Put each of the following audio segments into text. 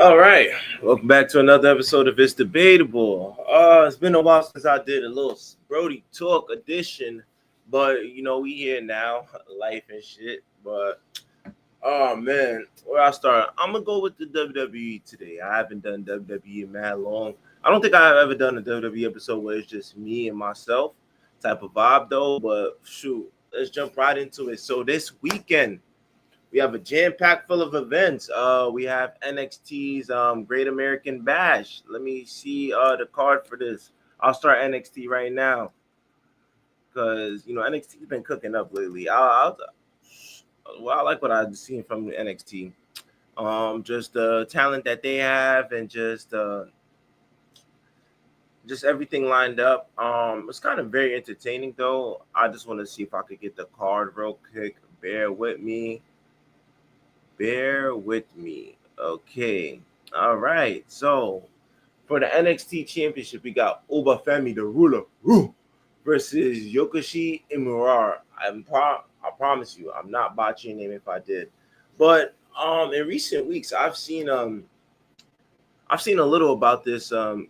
All right, welcome back to another episode of It's Debatable. It's been a while since I did a little Brody Talk edition, but we here now, life and shit. But oh man, where I start? I'm gonna go with the WWE today. I haven't done WWE in mad long. I don't think I've ever done a WWE episode where it's just me and myself type of vibe though. But shoot, let's jump right into it. So this weekend. We have a jam pack full of events. We have NXT's Great American Bash. Let me see the card for this. I'll start NXT right now because NXT's been cooking up lately. I like what I've seen from NXT. Just the talent that they have and just everything lined up. It's kind of very entertaining though. I just want to see if I could get the card real quick. Bear with me. Bear with me. Okay. All right. So for the NXT Championship, we got Obafemi the Ruler versus Yokoshi Imura. I promise you, I'm not botching your name if I did. But in recent weeks, I've seen a little about this Yokoshi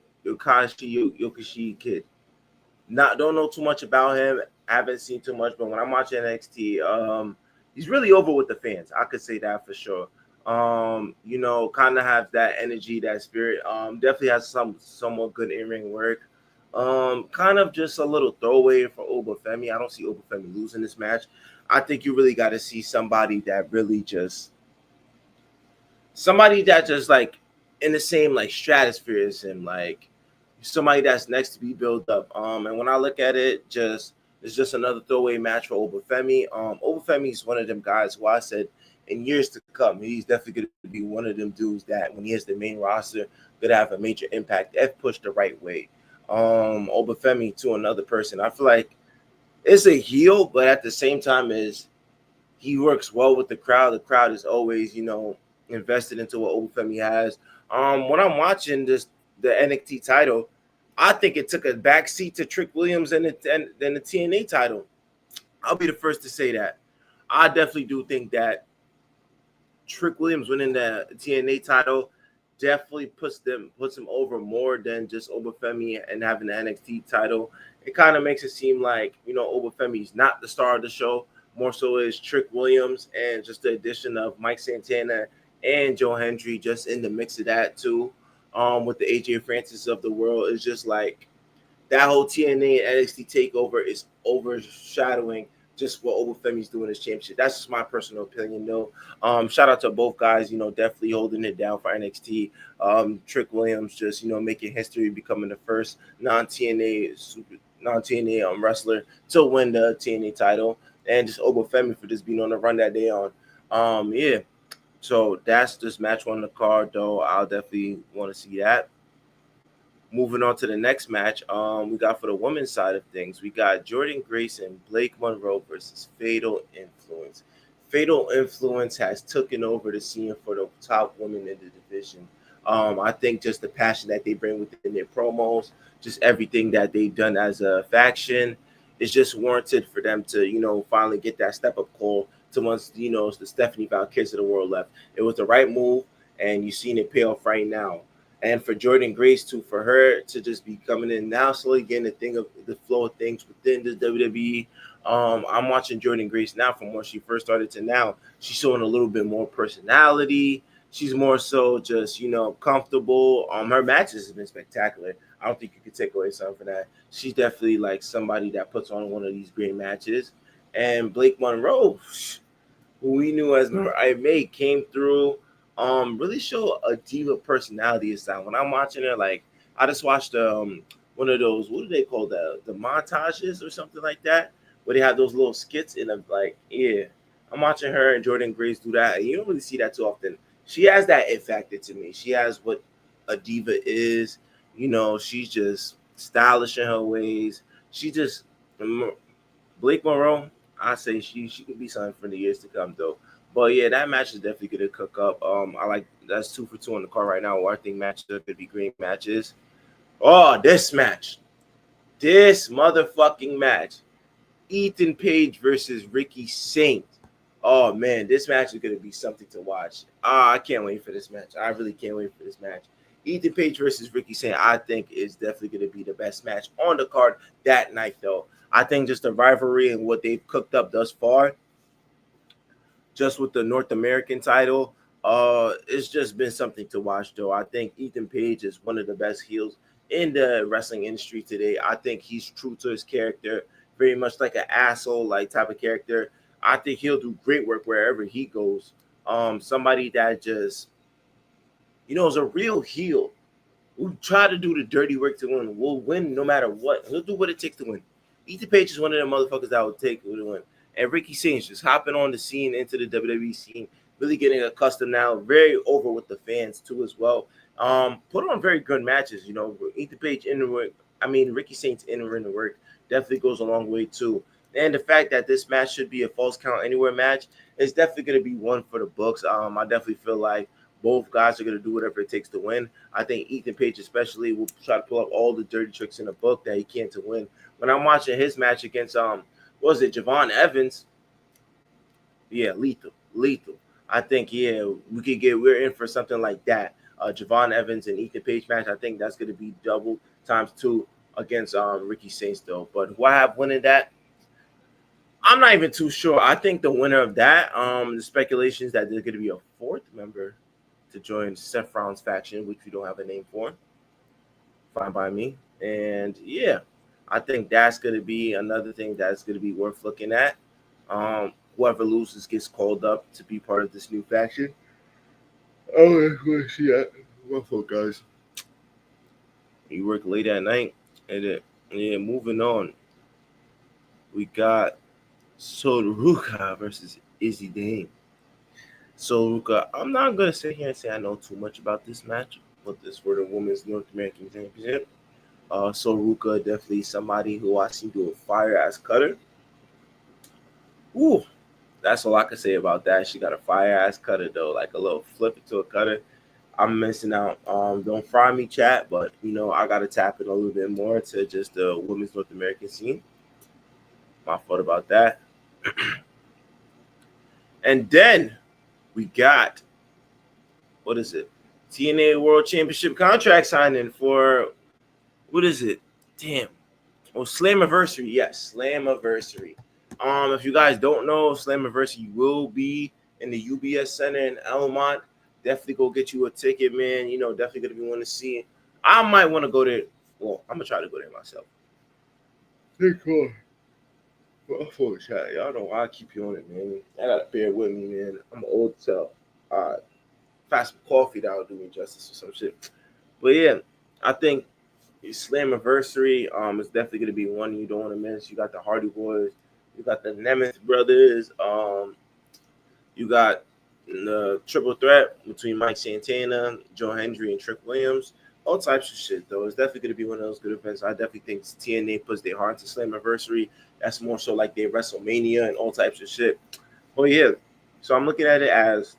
kid. Don't know too much about him. Haven't seen too much, but when I'm watching NXT, he's really over with the fans. I could say that for sure. Kind of has that energy, that spirit. Definitely has somewhat good in-ring work. Kind of just a little throwaway for Obafemi. I don't see Obafemi losing this match. I think you really got to see somebody that like in the same like stratosphere as him, like somebody that's next to be built up. And when I look at it, it's just another throwaway match for Obafemi. Obafemi is one of them guys who I said in years to come, he's definitely going to be one of them dudes that when he hits the main roster, could have a major impact if pushed the right way. Obafemi to another person. I feel like it's a heel, but at the same time is he works well with the crowd. The crowd is always, invested into what Obafemi has. When I'm watching the NXT title, I think it took a backseat to Trick Williams and the TNA title. I'll be the first to say that. I definitely do think that Trick Williams winning the TNA title definitely puts him over more than just Obafemi and having the NXT title. It kind of makes it seem like, Obafemi's not the star of the show. More so is Trick Williams and just the addition of Mike Santana and Joe Hendry just in the mix of that too. With the AJ Francis of the world. It's just like that whole TNA and NXT takeover is overshadowing just what Obafemi's doing his championship. That's just my personal opinion, though. Shout out to both guys, definitely holding it down for NXT. Trick Williams just, making history, becoming the first non-TNA wrestler to win the TNA title, and just Obafemi for just being on the run that day on. Yeah. So that's this match on the card, though. I'll definitely want to see that. Moving on to the next match, we got for the women's side of things, we got Jordan Grace and Blake Monroe versus Fatal Influence. Fatal Influence has taken over the scene for the top women in the division. I think just the passion that they bring within their promos, just everything that they've done as a faction, is just warranted for them to, finally get that step up call to once, the Stephanie Valkyries of the world left. It was the right move, and you've seen it pay off right now. And for Jordan Grace for her to just be coming in now, slowly getting the flow of things within the WWE. I'm watching Jordan Grace now from where she first started to now. She's showing a little bit more personality. She's more so just, comfortable. Her matches have been spectacular. I don't think you could take away something from that. She's definitely like somebody that puts on one of these great matches. And Blake Monroe, who we knew as I May, came through. Really show a diva personality this time. When I'm watching her, like I just watched one of those, what do they call that? The montages or something like that, where they have those little skits in them. Like, yeah, I'm watching her and Jordan Grace do that, and you don't really see that too often. She has that it factor to me. She has what a diva is. She's just stylish in her ways. She just Blake Monroe. I say she could be something for the years to come, though. But yeah, that match is definitely going to cook up. I like that's 2 for 2 on the card right now. Where I think matches are going to be great matches. Oh, this motherfucking match, Ethan Page versus Ricky Saint. Oh man, this match is gonna be something to watch. I can't wait for this match. I really can't wait for this match. Ethan Page versus Ricky Sane, I think is definitely gonna be the best match on the card that night, though. I think just the rivalry and what they've cooked up thus far, just with the North American title, it's just been something to watch, though. I think Ethan Page is one of the best heels in the wrestling industry today. I think he's true to his character, very much like an asshole like type of character. I think he'll do great work wherever he goes. Somebody that just, is a real heel who try to do the dirty work to win. Will win no matter what. He'll do what it takes to win. Ethan Page is one of them motherfuckers that will take to win. And Ricky Sainz just hopping on the scene into the WWE scene, really getting accustomed now, very over with the fans too as well. Put on very good matches. Ethan Page in the work. I mean, Ricky Sainz in the work definitely goes a long way too. And the fact that this match should be a false count anywhere match is definitely going to be one for the books. I definitely feel like both guys are going to do whatever it takes to win. I think Ethan Page especially will try to pull up all the dirty tricks in the book that he can to win. When I'm watching his match against what was it, Javon Evans? Yeah, lethal. I think we're in for something like that. Javon Evans and Ethan Page match. I think that's going to be double times 2 against Ricky Sainz though. But who I have winning that, I'm not even too sure. I think the winner of that, the speculation is that there's going to be a 4th member to join Seth Rollins' faction, which we don't have a name for. Fine by me. And yeah, I think that's going to be another thing that's going to be worth looking at. Whoever loses gets called up to be part of this new faction. Oh, let's see that. Well, guys, you work late at night, and moving on. We got Soruka versus Izzy Dane. Soruka, I'm not gonna sit here and say I know too much about this match, but this for the Women's North American Championship. Soruka definitely somebody who I see do a fire ass cutter. Ooh, that's all I can say about that. She got a fire ass cutter though, like a little flip it to a cutter. I'm missing out. Don't fry me, chat, but I gotta tap it a little bit more to just the Women's North American scene. My fault about that. And then we got, what is it? TNA World Championship contract signing for, what is it? Damn. Oh, Slammiversary. Yes, Slammiversary. If you guys don't know, Slammiversary will be in the UBS Center in Elmont. Definitely go get you a ticket, man. Definitely gonna be wanting to see it. I might want to go there. Well, I'm gonna try to go there myself. Hey, cool. Well, chat. Y'all know I keep you on it, man. I gotta bear with me, man. I'm old as hell. Fast coffee that'll do me justice or some shit. But yeah, I think Slammiversary is definitely gonna be one you don't want to miss. You got the Hardy Boys, you got the Nemeth brothers, you got the triple threat between Mike Santana, Joe Hendry, and Trick Williams. All types of shit, though. It's definitely going to be one of those good events. I definitely think TNA puts their heart into Slammiversary. That's more so like their WrestleMania and all types of shit. But yeah, so I'm looking at it as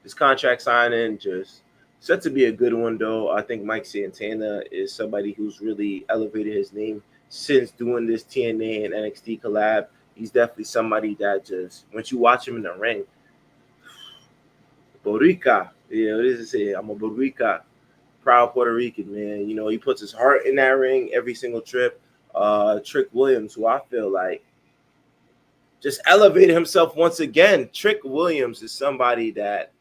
this contract signing just set to be a good one, though. I think Mike Santana is somebody who's really elevated his name since doing this TNA and NXT collab. He's definitely somebody that just, once you watch him in the ring, Boricua, what does it say? I'm a Boricua. Proud Puerto Rican, man. He puts his heart in that ring every single trip. Trick Williams, who I feel like just elevated himself once again. Trick Williams is somebody that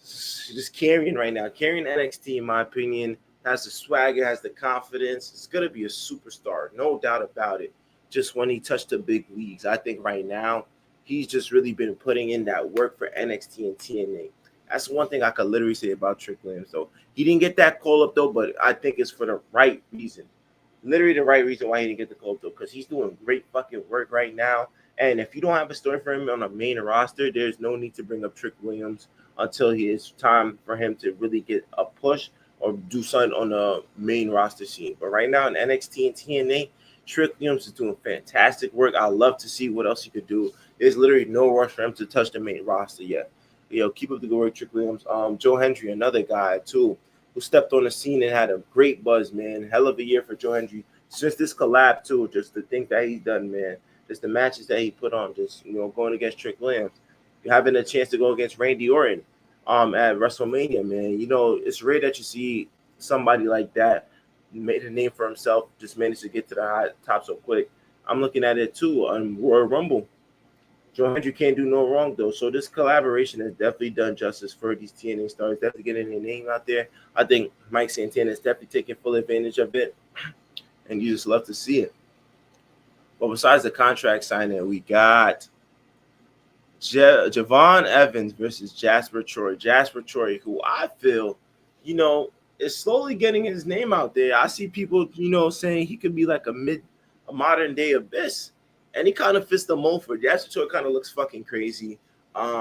just carrying right now. Carrying NXT, in my opinion, has the swagger, has the confidence. It's going to be a superstar, no doubt about it. Just when he touched the big leagues, I think right now he's just really been putting in that work for NXT and TNA. That's one thing I could literally say about Trick Williams, though. He didn't get that call up, though, but I think it's for the right reason. Literally the right reason why he didn't get the call up, though, because he's doing great fucking work right now. And if you don't have a story for him on the main roster, there's no need to bring up Trick Williams until it's time for him to really get a push or do something on the main roster scene. But right now in NXT and TNA, Trick Williams is doing fantastic work. I love to see what else he could do. There's literally no rush for him to touch the main roster yet. Keep up the good work, Trick Williams. Joe Hendry, another guy, too, who stepped on the scene and had a great buzz, man. Hell of a year for Joe Hendry. Since this collab, too, just the things that he's done, man. Just the matches that he put on. Just going against Trick Williams, you having a chance to go against Randy Orton, at WrestleMania, man. It's rare that you see somebody like that made a name for himself, just managed to get to the high top so quick. I'm looking at it too on Royal Rumble. Joe Hendry can't do no wrong though. So this collaboration has definitely done justice for these TNA stars. Definitely getting their name out there. I think Mike Santana is definitely taking full advantage of it, and you just love to see it. But besides the contract signing, we got Javon Evans versus Jasper Troy. Jasper Troy, who I feel, is slowly getting his name out there. I see people, saying he could be like a modern day Abyss. And he kind of fits the mold for it. Jasper Troy kind of looks fucking crazy.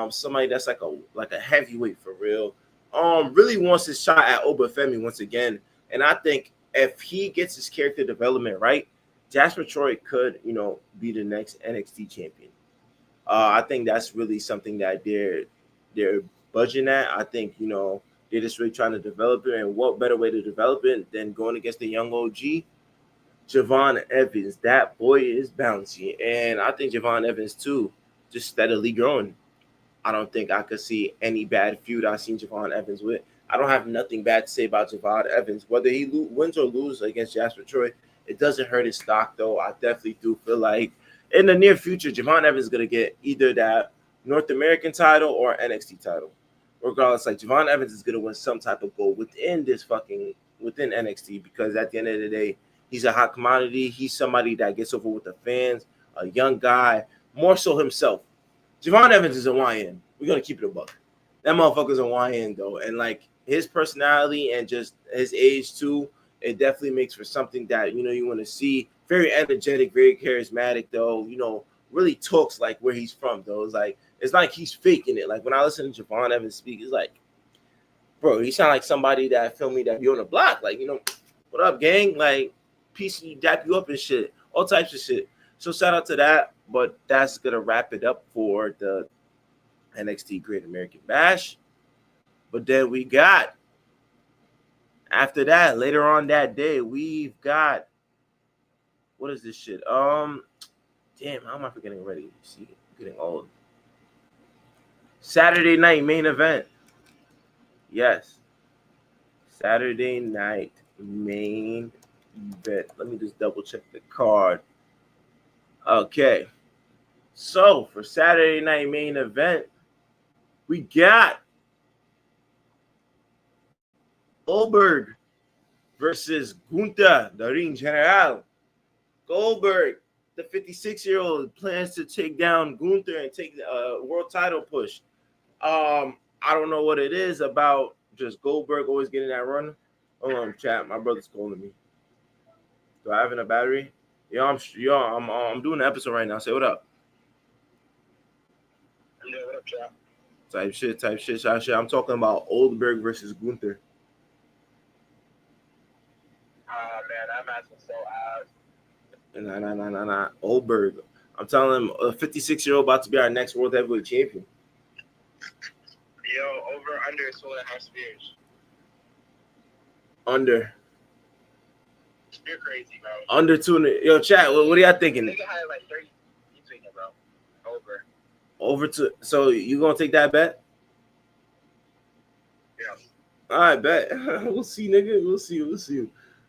Somebody that's like a heavyweight for real. Really wants his shot at Obafemi once again. And I think if he gets his character development right, Jasper Troy could, be the next NXT champion. I think that's really something that they're budging at. I think, they're just really trying to develop it. And what better way to develop it than going against the young OG? Javon Evans, that boy is bouncy. And I think Javon Evans, too, just steadily growing. I don't think I could see any bad feud I've seen Javon Evans with. I don't have nothing bad to say about Javon Evans. Whether he wins or loses against Jasper Troy, it doesn't hurt his stock, though. I definitely do feel like in the near future, Javon Evans is going to get either that North American title or NXT title. Regardless, like Javon Evans is going to win some type of gold within NXT, because at the end of the day, he's a hot commodity. He's somebody that gets over with the fans, a young guy, more so himself. Javon Evans is a YN. We're going to keep it a buck. That motherfucker's a YN, though. And, like, his personality and just his age, too, it definitely makes for something that, you want to see. Very energetic, very charismatic, though. Really talks like where he's from, though. It's like he's faking it. Like, when I listen to Javon Evans speak, it's like, bro, he sound like somebody that filmed me that be on the block. Like, what up, gang? Like, peace, you dap you up and shit, all types of shit. So shout out to that. But that's gonna wrap it up for the NXT Great American Bash. But then we got, after that, later on that day, we've got, what is this shit? Damn, how am I forgetting already? See, I'm getting old. Saturday night main event. Yes, Saturday night main event. Let me just double check the card. Okay. So for Saturday night main event, we got Goldberg versus Gunther, the Ring General. Goldberg, the 56-year-old, plans to take down Gunther and take the world title push. I don't know what it is about just Goldberg always getting that run. Hold on, chat. My brother's calling me. Do I have a battery? I'm doing an episode right now. Say what up. Yeah, what up, chat? Type shit. I'm talking about Goldberg versus Gunther. Man, that match was so ass. Nah. Goldberg. I'm telling him, a 56-year-old about to be our next world heavyweight champion. Yo, over under 2.5 spears. Under. You're crazy, bro. Under 2. Yo, chat. What are y'all thinking? Nigga had like 30. You tweaking, bro? Over. Over to. So you gonna take that bet? Yeah. All right, bet. We'll see, nigga. We'll see.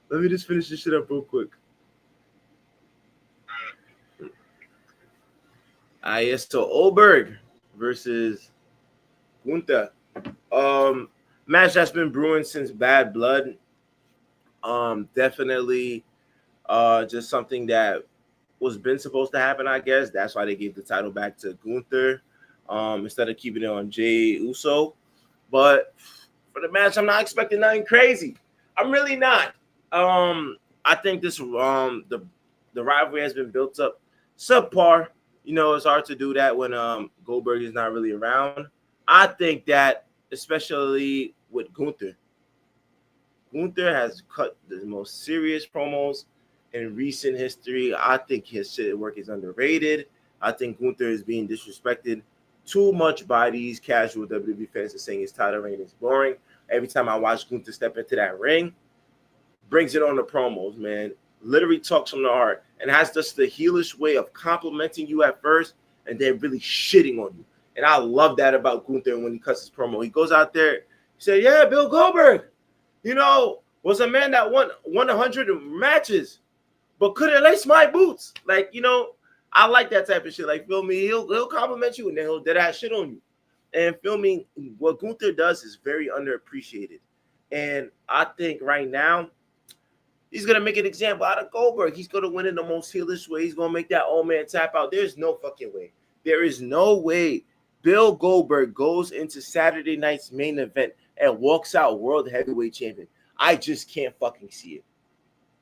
Let me just finish this shit up real quick. Yes, so Goldberg versus Gunther. Match that's been brewing since Bad Blood. Definitely just something that was been supposed to happen, I guess. That's why they gave the title back to Gunther instead of keeping it on Jey Uso. But for the match, I'm not expecting nothing crazy. I'm really not. I think this the rivalry has been built up subpar. It's hard to do that when Goldberg is not really around. I think that especially with Gunther has cut the most serious promos in recent history. I think his shit work is underrated. I think Gunther is being disrespected too much by these casual WWE fans and saying his title reign is boring. Every time I watch Gunther step into that ring, brings it on the promos, man. literally talks from the heart and has just the heelish way of complimenting you at first and then really shitting on you. And I love that about Gunther when he cuts his promo. He goes out there, he said, yeah, Bill Goldberg, was a man that won 100 matches, but couldn't lace my boots. Like, I like that type of shit. Like, feel me? He'll compliment you and then he'll dead ass shit on you. And feel me? What Gunther does is very underappreciated. And I think right now, he's going to make an example out of Goldberg. He's going to win in the most heelish way. He's going to make that old man tap out. There's no fucking way. There is no way Bill Goldberg goes into Saturday night's main event and walks out world heavyweight champion. I just can't fucking see it.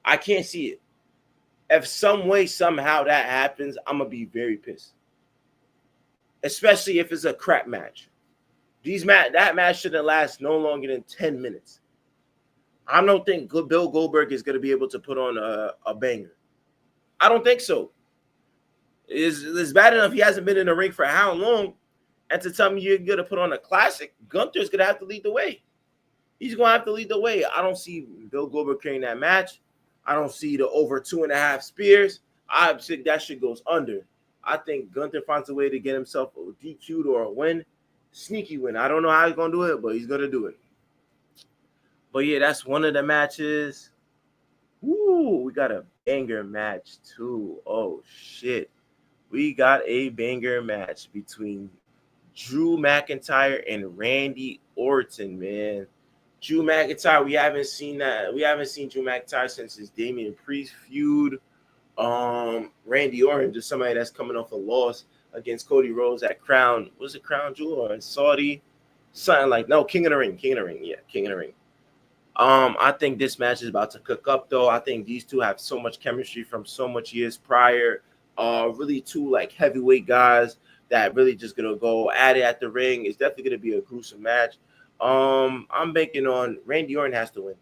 I can't see it. If some way, somehow that happens, I'm going to be very pissed. Especially if it's a crap match. That match shouldn't last no longer than 10 minutes. I don't think Bill Goldberg is going to be able to put on a banger. I don't think so. It's bad enough he hasn't been in the ring for how long, and to tell me you're going to put on a classic, Gunther's going to have to lead the way. He's going to have to lead the way. I don't see Bill Goldberg carrying that match. I don't see the over 2.5 spears. I think that shit goes under. I think Gunther finds a way to get himself a DQ'd or a win. Sneaky win. I don't know how he's going to do it, but he's going to do it. But yeah, that's one of the matches. Woo, we got a banger match too. Oh shit. We got a banger match between Drew McIntyre and Randy Orton, man. Drew McIntyre, we haven't seen that. We haven't seen Drew McIntyre since his Damian Priest feud. Randy Orton, just somebody that's coming off a loss against Cody Rhodes at Crown. Was it Crown Jewel or in Saudi? Something like King of the Ring. Yeah, King of the Ring. I think this match is about to cook up though. I think these two have so much chemistry from so much years prior. Really two like heavyweight guys that really just gonna go at it at the ring. It's definitely gonna be a gruesome match. I'm banking on Randy Orton has to win.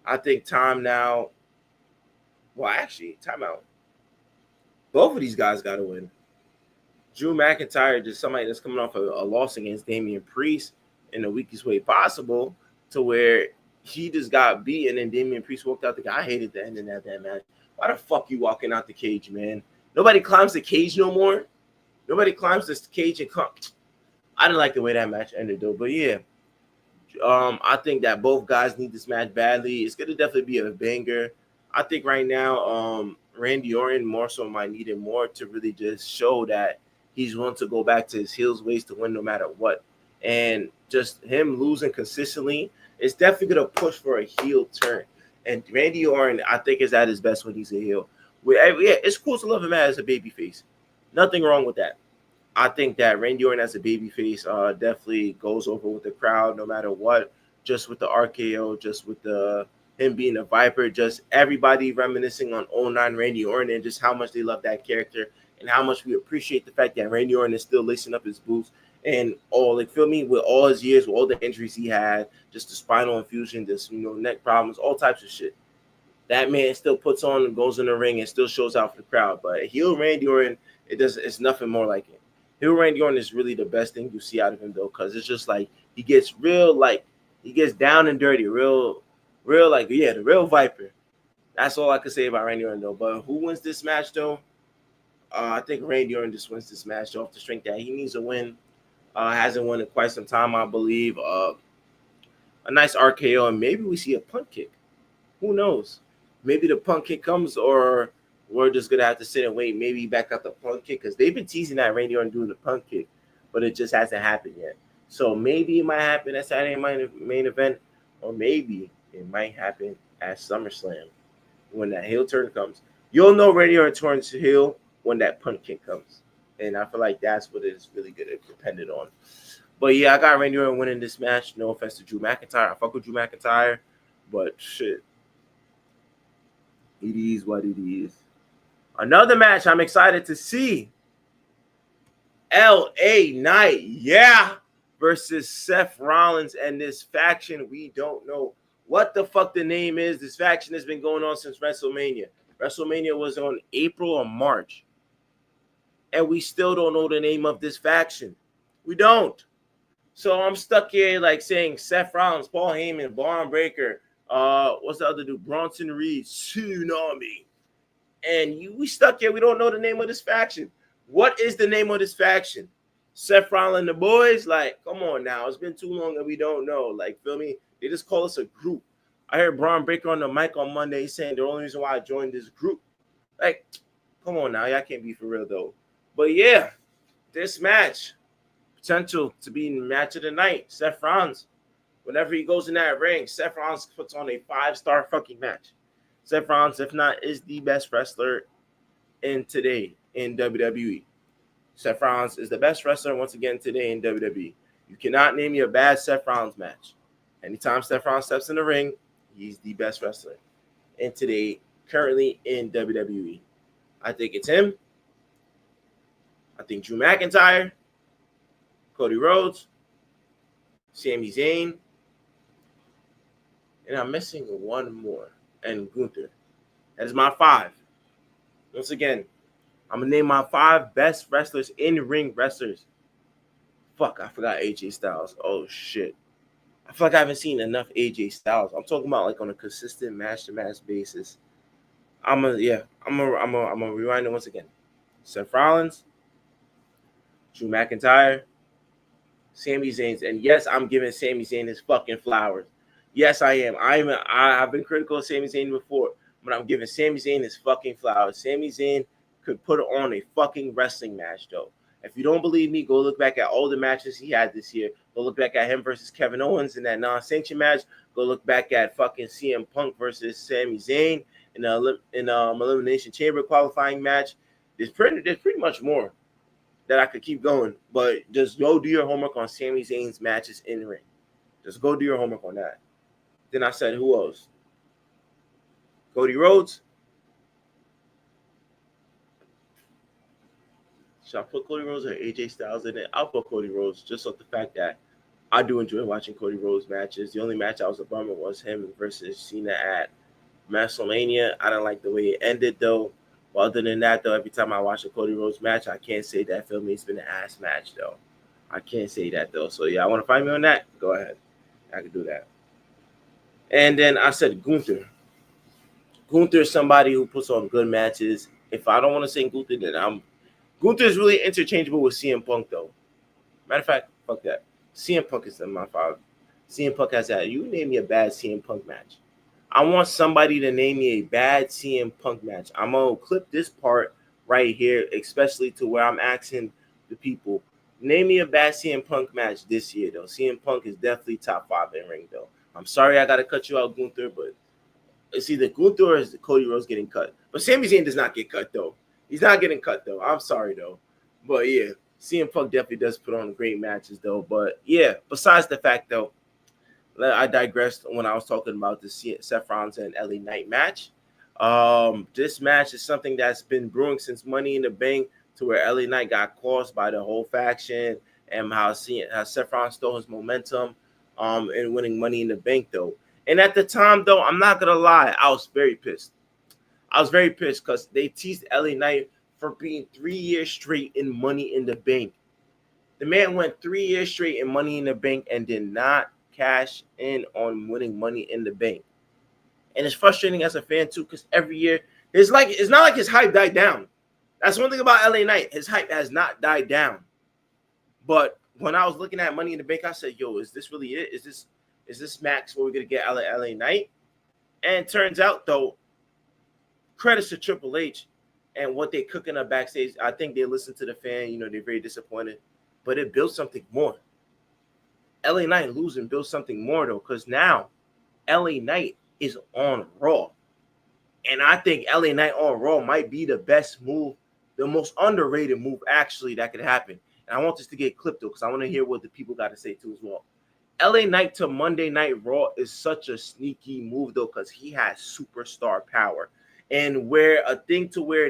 I think time out. Both of these guys got to win. Drew McIntyre, just somebody that's coming off a loss against Damian Priest in the weakest way possible, to where he just got beaten and Damian Priest walked out the guy. I hated the ending of that match. Why the fuck you walking out the cage, man? Nobody climbs the cage no more. Nobody climbs this cage and come. I didn't like the way that match ended though, but yeah. I think that both guys need this match badly. It's gonna definitely be a banger. I think right now, Randy Orton more so might need it more to really just show that he's willing to go back to his heels ways to win no matter what. And just him losing consistently is definitely going to push for a heel turn. And Randy Orton, I think, is at his best when he's a heel. It's cool to love him as a babyface. Nothing wrong with that. I think that Randy Orton as a babyface definitely goes over with the crowd no matter what. Just with the RKO, just with him being a Viper, just everybody reminiscing on 09 Randy Orton and just how much they love that character and how much we appreciate the fact that Randy Orton is still lacing up his boots and feel me, with all his years, with all the injuries he had, just the spinal infusion, just neck problems, all types of shit. That man still puts on and goes in the ring and still shows out for the crowd. But heel Randy Orton, it's nothing more like it. Heel Randy Orton is really the best thing you see out of him though, because it's just like he gets down and dirty, the real Viper. That's all I could say about Randy Orton though. But who wins this match though? I think Randy Orton just wins this match off the strength that he needs a win. Hasn't won in quite some time, I believe. A nice RKO, and maybe we see a punt kick. Who knows? Maybe the punt kick comes, or we're just gonna have to sit and wait. Maybe back out the punt kick, because they've been teasing that Randy Orton doing the punt kick, but it just hasn't happened yet. So maybe it might happen at Saturday main event, or maybe it might happen at SummerSlam when that heel turn comes. You'll know Randy Orton turns heel when that punt kick comes. And I feel like that's what it's really going to depend on. But yeah, I got Randy Orton winning this match. No offense to Drew McIntyre. I fuck with Drew McIntyre. But shit. It is what it is. Another match I'm excited to see. LA Knight, versus Seth Rollins and this faction. We don't know what the fuck the name is. This faction has been going on since WrestleMania. WrestleMania was on April or March. And we still don't know the name of this faction. We don't. So I'm stuck here like saying Seth Rollins, Paul Heyman, Braun Breaker, What's the other dude? Bronson Reed, Tsunami. And we stuck here. We don't know the name of this faction. What is the name of this faction? Seth Rollins and the boys? Like, come on now. It's been too long and we don't know. Like, feel me? They just call us a group. I heard Braun Breaker on the mic on Monday saying the only reason why I joined this group. Like, come on now. Y'all can't be for real, though. But, yeah, this match, potential to be match of the night. Seth Rollins, whenever he goes in that ring, Seth Rollins puts on a 5-star fucking match. Seth Rollins, if not, is the best wrestler in today in WWE. Seth Rollins is the best wrestler once again today in WWE. You cannot name me a bad Seth Rollins match. Anytime Seth Rollins steps in the ring, he's the best wrestler in today, currently in WWE. I think it's him. I think Drew McIntyre, Cody Rhodes, Sami Zayn, and I'm missing one more, and Gunther. That is my 5. Once again, I'm going to name my 5 best wrestlers, in-ring wrestlers. Fuck, I forgot AJ Styles. Oh, shit. I feel like I haven't seen enough AJ Styles. I'm talking about like on a consistent match-to-match basis. I'm gonna rewind it once again. Seth Rollins, Drew McIntyre, Sami Zayn, and yes, I'm giving Sami Zayn his fucking flowers. Yes, I am. I've been critical of Sami Zayn before, but I'm giving Sami Zayn his fucking flowers. Sami Zayn could put on a fucking wrestling match, though. If you don't believe me, go look back at all the matches he had this year. Go look back at him versus Kevin Owens in that non-sanctioned match. Go look back at fucking CM Punk versus Sami Zayn in the Elimination Chamber qualifying match. There's pretty much more that I could keep going, but just go do your homework on Sami Zayn's matches in the ring. Just go do your homework on that. Then I said, who else? Cody Rhodes. Should I put Cody Rhodes or AJ Styles in it? I'll put Cody Rhodes just off the fact that I do enjoy watching Cody Rhodes matches. The only match I was a bummer was him versus Cena at WrestleMania. I didn't like the way it ended, though. But other than that, though, every time I watch a Cody Rhodes match, I can't say that for me it's been an ass match, though. I can't say that, though. So, yeah, I want to find me on that? Go ahead. I can do that. And then I said Gunther. Gunther is somebody who puts on good matches. If I don't want to say Gunther, then Gunther is really interchangeable with CM Punk, though. Matter of fact, fuck that. CM Punk is in my 5. CM Punk has that. You name me a bad CM Punk match. I want somebody to name me a bad CM Punk match. I'm going to clip this part right here, especially to where I'm asking the people, name me a bad CM Punk match this year, though. CM Punk is definitely top 5 in ring, though. I'm sorry I got to cut you out, Gunther, but it's either Gunther or is Cody Rhodes getting cut. But Sami Zayn does not get cut, though. He's not getting cut, though. I'm sorry, though. But, yeah, CM Punk definitely does put on great matches, though. But, yeah, besides the fact, though, I digressed when I was talking about the Seth Rollins and LA Knight match. This match is something that's been brewing since Money in the Bank, to where LA Knight got caused by the whole faction and how Seth Rollins stole his momentum in winning Money in the Bank, though. And at the time, though, I'm not going to lie, I was very pissed. I was very pissed because they teased LA Knight for being 3 years straight in Money in the Bank. The man went 3 years straight in Money in the Bank and did not cash in on winning Money in the Bank. And it's frustrating as a fan, too, because every year, it's not like his hype died down. That's one thing about LA Knight. His hype has not died down. But when I was looking at Money in the Bank, I said, yo, is this really it? Is this max where we're going to get LA Knight? And it turns out, though, credits to Triple H and what they cooking up backstage. I think they listened to the fan. They're very disappointed. But it built something more. LA Knight losing built something more, though, because now LA Knight is on Raw. And I think LA Knight on Raw might be the best move, the most underrated move, actually, that could happen. And I want this to get clipped, though, because I want to hear what the people got to say, too, as well. LA Knight to Monday Night Raw is such a sneaky move, though, because he has superstar power. And where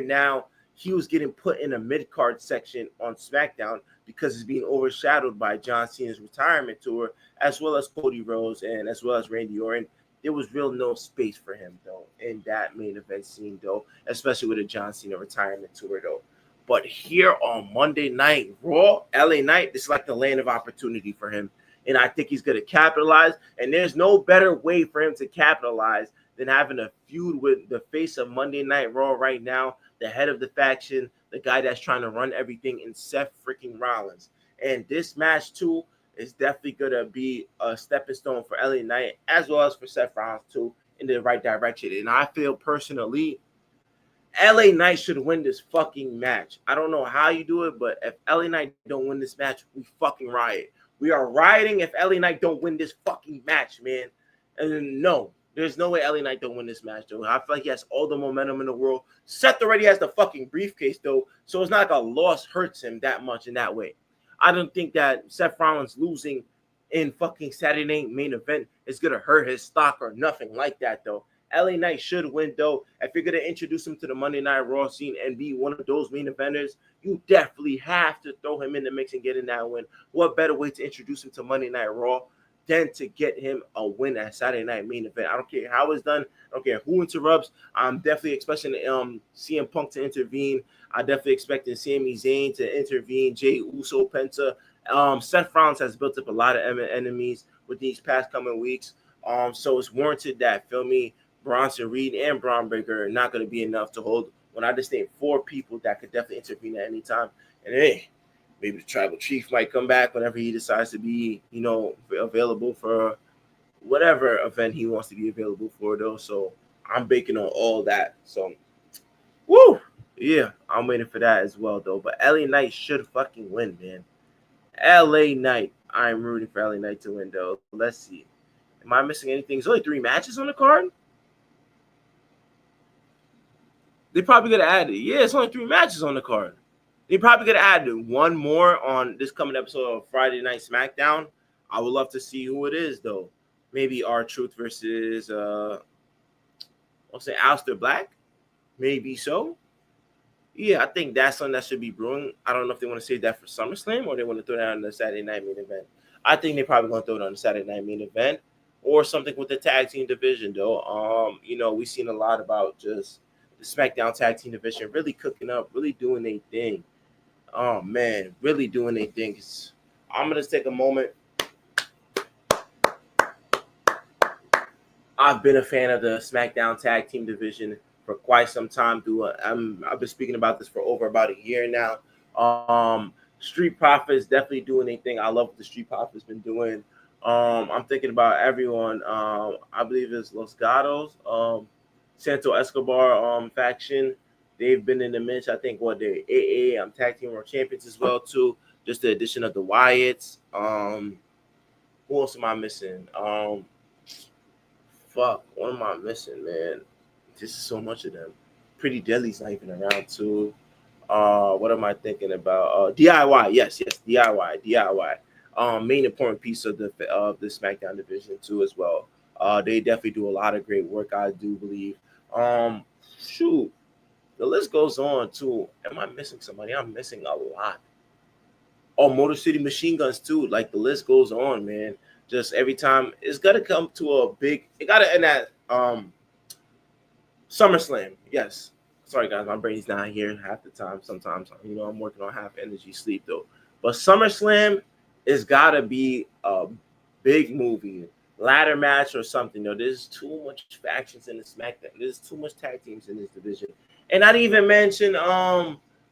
now he was getting put in a mid-card section on SmackDown because it's being overshadowed by John Cena's retirement tour, as well as Cody Rhodes and as well as Randy Orton. There was real no space for him, though, in that main event scene, though, especially with the John Cena retirement tour, though. But here on Monday Night Raw, LA Knight, it's like the land of opportunity for him. and I think he's going to capitalize. And there's no better way for him to capitalize than having a feud with the face of Monday Night Raw right now, the head of the faction, the guy that's trying to run everything, in Seth freaking Rollins. And this match, too, is definitely going to be a stepping stone for LA Knight, as well as for Seth Rollins, too, in the right direction. And I feel personally, LA Knight should win this fucking match. I don't know how you do it, but if LA Knight don't win this match, we fucking riot. We are rioting if LA Knight don't win this fucking match, man. And no, there's no way LA Knight don't win this match, though. I feel like he has all the momentum in the world. Seth already has the fucking briefcase, though, so it's not like a loss hurts him that much in that way. I don't think that Seth Rollins losing in fucking Saturday Night Main Event is going to hurt his stock or nothing like that, though. LA Knight should win, though. If you're going to introduce him to the Monday Night Raw scene and be one of those main eventers, you definitely have to throw him in the mix and get in that win. What better way to introduce him to Monday Night Raw than to get him a win at Saturday Night Main Event? I don't care how it's done. I don't care who interrupts. I'm definitely expecting CM Punk to intervene. I'm definitely expecting Sami Zayn to intervene, Jey Uso, Penta. Seth Rollins has built up a lot of enemies with these past coming weeks. So it's warranted that, feel me, Bronson Reed and Braun Breaker are not going to be enough to hold. When I just named 4 people that could definitely intervene at any time. And hey, maybe the Tribal Chief might come back whenever he decides to be, available for whatever event he wants to be available for, though. So I'm banking on all that. So, woo! Yeah, I'm waiting for that as well, though. But LA Knight should fucking win, man. LA Knight. I'm rooting for LA Knight to win, though. Let's see. Am I missing anything? There's only 3 matches on the card? They probably could have added. Yeah, it's only 3 matches on the card. They probably could have added one more on this coming episode of Friday Night SmackDown. I would love to see who it is, though. Maybe R-Truth versus, I'll say Aleister Black. Maybe so. Yeah, I think that's something that should be brewing. I don't know if they want to save that for SummerSlam or they want to throw that on the Saturday Night Main Event. I think they probably going to throw it on the Saturday Night Main Event or something with the tag team division, though. We've seen a lot about just the SmackDown tag team division really cooking up, really doing their thing. Oh, man, really doing their thing. I'm going to take a moment. I've been a fan of the SmackDown tag team division for quite some time. I've been speaking about this for over about a year now. Street Profits definitely doing their thing. I love what the Street Profits been doing. I'm thinking about everyone. I believe it's Los Gatos, Santo Escobar faction. They've been in the mix. I think they're AA tag team world champions as well too. Just the addition of the Wyatts. Who else am I missing? What am I missing, man? This is so much of them. Pretty Deadly's not even around too. What am I thinking about? DIY, yes, DIY. Main important piece of the SmackDown division too as well. They definitely do a lot of great work, I do believe. Shoot, the list goes on too. Am I missing somebody? I'm missing a lot. Oh, Motor City Machine Guns too. Like the list goes on, man. Just every time it's got to come to a big. It got to end at SummerSlam. Yes. Sorry guys, my brain's not here half the time. Sometimes I'm working on half energy sleep though. But SummerSlam is got to be a big movie, ladder match or something. There's too much factions in the SmackDown. There's too much tag teams in this division, and not even mention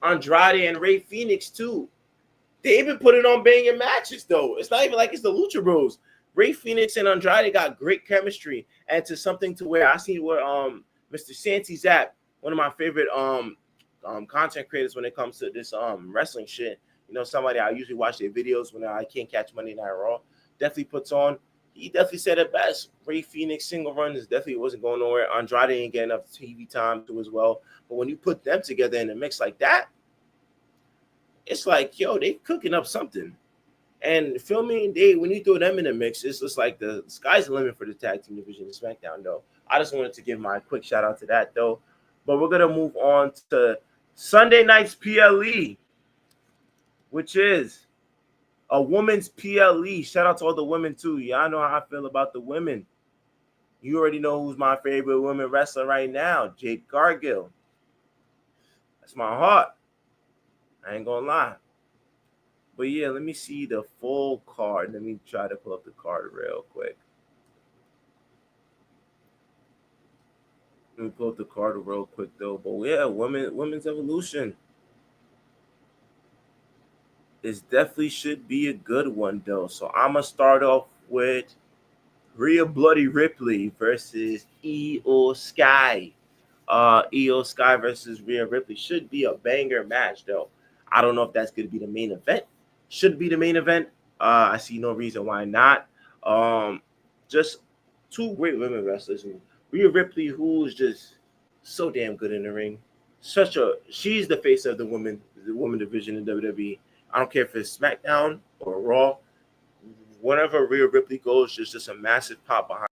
Andrade and Rey Fenix too. They even put it on banging matches though. It's not even like it's the Lucha Bros. Rey Fenix and Andrade got great chemistry, and to something to where I see where Mr. Santi Zap, one of my favorite content creators when it comes to this wrestling shit. Somebody I usually watch their videos when I can't catch Monday Night Raw. Definitely puts on. He definitely said it best. Rey Fenix single run definitely wasn't going nowhere. Andrade ain't getting enough TV time too as well. But when you put them together in a mix like that, it's like, yo, they cooking up something. And feel me, when you throw them in the mix, it's just like the sky's the limit for the tag team division in SmackDown, though. I just wanted to give my quick shout out to that, though. But we're gonna move on to Sunday night's PLE, which is a women's PLE. Shout out to all the women too. Y'all know how I feel about the women. You already know who's my favorite women wrestler right now, Jade Cargill. That's my heart. I ain't gonna lie. But yeah, let me see the full card. Let me try to pull up the card real quick. Let me pull up the card real quick though. But yeah, women's evolution is definitely should be a good one though. So I'm gonna start off with Rhea Bloody Ripley versus Io Sky. Io Sky versus Rhea Ripley should be a banger match though. I don't know if that's gonna be the main event. Should be the main event. I see no reason why not. Um, just two great women wrestlers. Rhea Ripley, who's just so damn good in the ring. She's the face of the woman division in WWE. I don't care if it's SmackDown or Raw. Whenever Rhea Ripley goes, there's just a massive pop behind.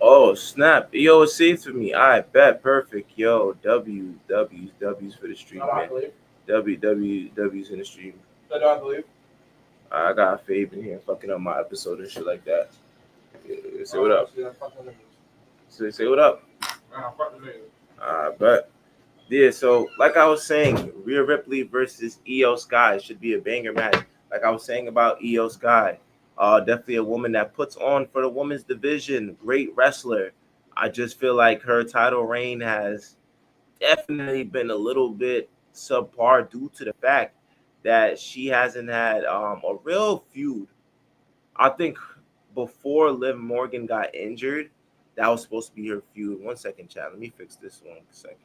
Oh snap! Yo, it's safe for me. I bet perfect. Yo, W's for the stream, man. W's in the stream. I got Fabe in here fucking up my episode and shit like that. Say what up. Say what up. But yeah, so like I was saying, Rhea Ripley versus Io Sky should be a banger match. Like I was saying about Io Sky, definitely a woman that puts on for the women's division. Great wrestler. I just feel like her title reign has definitely been a little bit subpar due to the fact that she hasn't had a real feud. I think before Liv Morgan got injured, that was supposed to be her feud. 1 second, chat. Let me fix this 1 second.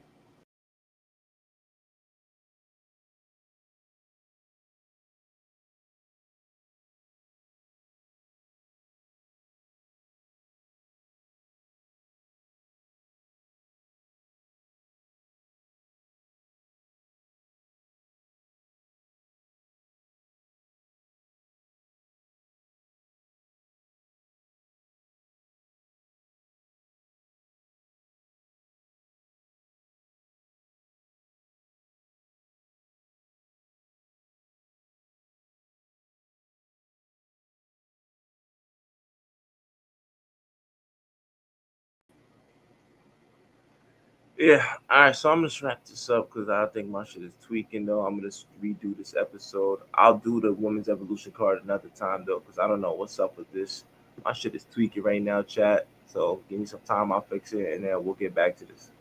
Yeah. All right. So I'm gonna just wrap this up because I think my shit is tweaking though. I'm gonna just redo this episode. I'll do the women's evolution card another time though because I don't know what's up with this. My shit is tweaking right now, chat. So give me some time. I'll fix it and then we'll get back to this.